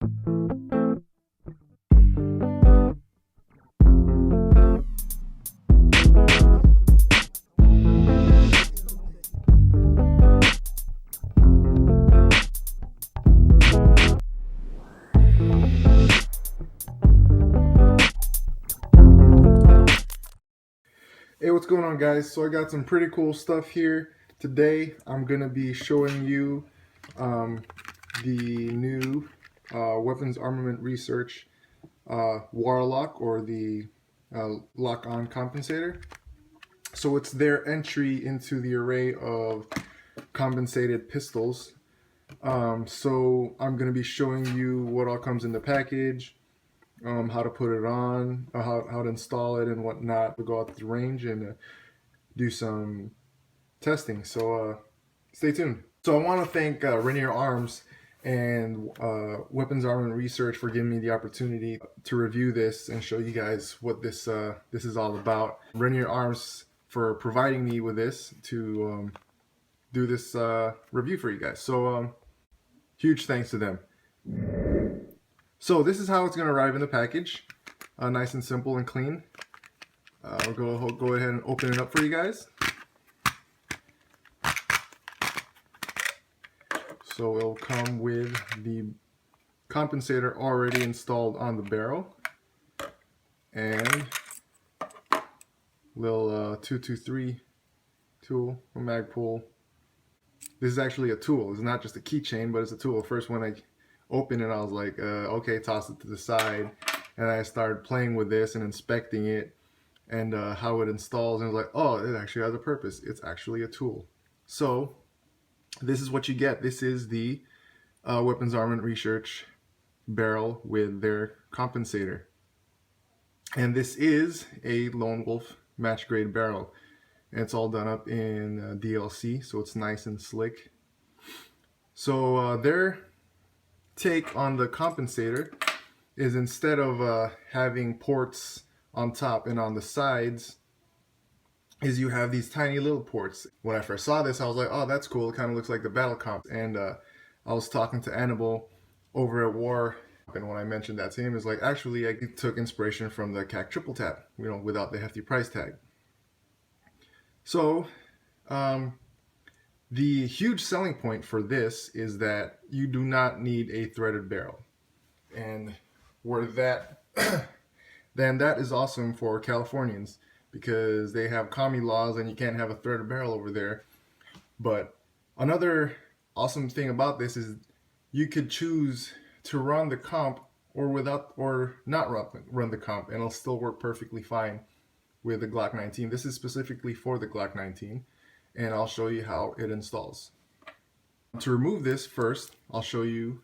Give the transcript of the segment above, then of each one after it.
Hey, what's going on, guys? So I got some pretty cool stuff here. Today I'm going to be showing you the new Weapons Armament Research WAR-LOC, or the lock on compensator. So it's their entry into the array of compensated pistols. So I'm going to be showing you what all comes in the package, how to put it on, how to install it and whatnot. We'll go out to the range and do some testing. So stay tuned. So I want to thank Rainier Arms and Weapons Armament Research for giving me the opportunity to review this and show you guys what this is all about. Rainier Arms for providing me with this to do this review for you guys. So huge thanks to them. So this is how it's going to arrive in the package, nice and simple and clean. We'll go ahead and open it up for you guys. So it'll come with the compensator already installed on the barrel, and little 223 tool, a mag pull. This is actually a tool. It's not just a keychain, but it's a tool. First, when I opened it, I was like, okay, toss it to the side, and I started playing with this and inspecting it and how it installs, and I was like, oh, it actually has a purpose. It's actually a tool. So this is what you get. This is the Weapons Armament Research barrel with their compensator, and this is a Lone Wolf match grade barrel, and it's all done up in DLC, so it's nice and slick. So their take on the compensator is, instead of having ports on top and on the sides, is you have these tiny little ports. When I first saw this, I was like, oh, that's cool. It kind of looks like the battle comp. And I was talking to Annabelle over at War, and when I mentioned that to him, it's like, actually, I took inspiration from the CAC triple tap, you know, without the hefty price tag. So the huge selling point for this is that you do not need a threaded barrel. And where that, then that is awesome for Californians, because they have commie laws and you can't have a threaded barrel over there. But another awesome thing about this is you could choose to run the comp or not run the comp, and it'll still work perfectly fine with the Glock 19. This is specifically for the Glock 19, and I'll show you how it installs. To remove this, first I'll show you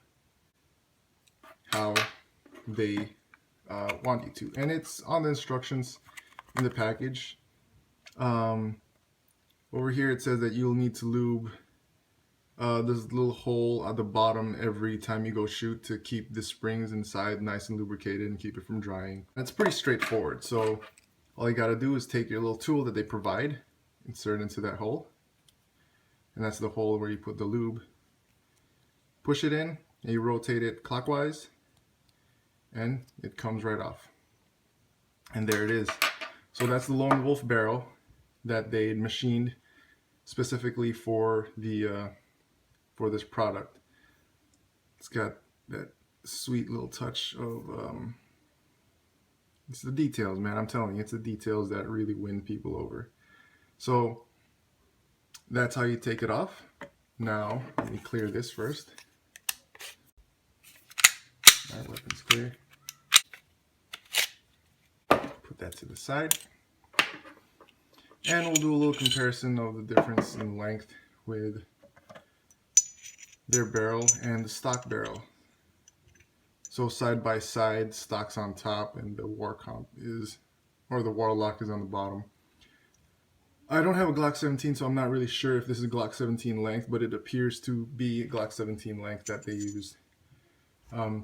how they want you to, and it's on the instructions in the package. Over here it says that you'll need to lube this little hole at the bottom every time you go shoot to keep the springs inside nice and lubricated and keep it from drying. That's pretty straightforward. So all you gotta do is take your little tool that they provide, insert it into that hole, and that's the hole where you put the lube. Push it in and you rotate it clockwise, and it comes right off. And there it is. So that's the Lone Wolf barrel that they machined specifically for the for this product. It's got that sweet little touch of it's the details, man. I'm telling you, it's the details that really win people over. So that's how you take it off. Now let me clear this first. All right, weapon's clear. Put that to the side. And we'll do a little comparison of the difference in length with their barrel and the stock barrel. So side by side, stock's on top and the WAR-LOC is on the bottom. I don't have a Glock 17, so I'm not really sure if this is Glock 17 length, but it appears to be Glock 17 length that they used.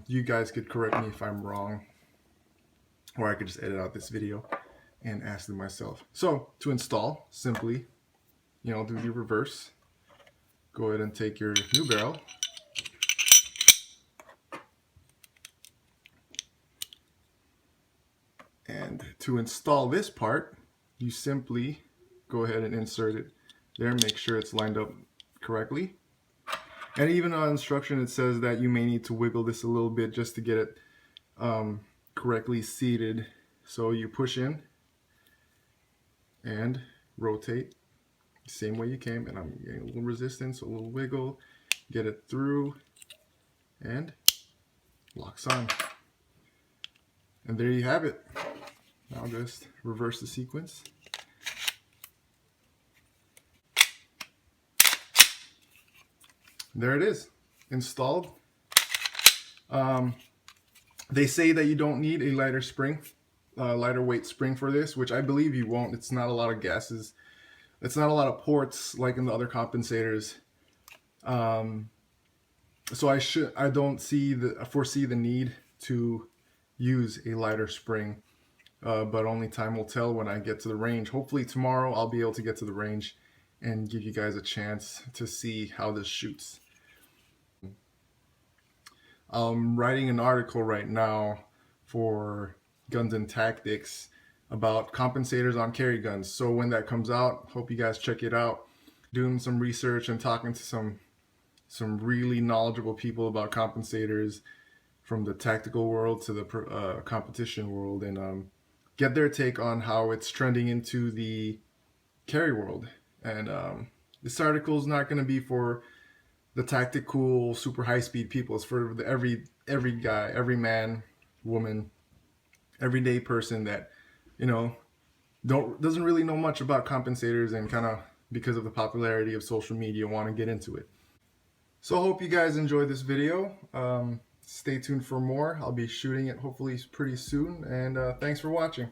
You guys could correct me if I'm wrong, or I could just edit out this video and ask them myself. So to install, simply, do the reverse. Go ahead and take your new barrel, And to install this part, you simply go ahead and insert it there, make sure it's lined up correctly. And even on instruction it says that you may need to wiggle this a little bit just to get it correctly seated. So you push in and rotate the same way you came, and I'm getting a little resistance, a little wiggle, get it through, and locks on. And there you have it. Now just reverse the sequence. There it is, installed. They say that you don't need a lighter spring, lighter weight spring for this, which I believe you won't. It's not a lot of gases. It's not a lot of ports like in the other compensators. So I don't foresee the need to use a lighter spring, but only time will tell when I get to the range. Hopefully tomorrow I'll be able to get to the range and give you guys a chance to see how this shoots. I'm writing an article right now for Guns and Tactics about compensators on carry guns. So when that comes out, hope you guys check it out. Doing some research and talking to some really knowledgeable people about compensators from the tactical world to the competition world, and get their take on how it's trending into the carry world. And this article is not going to be for the tactical, super high-speed people. It's for every guy, every man, woman, everyday person that, you know, doesn't really know much about compensators, and kind of, because of the popularity of social media, want to get into it. So I hope you guys enjoyed this video. Stay tuned for more. I'll be shooting it hopefully pretty soon, and thanks for watching.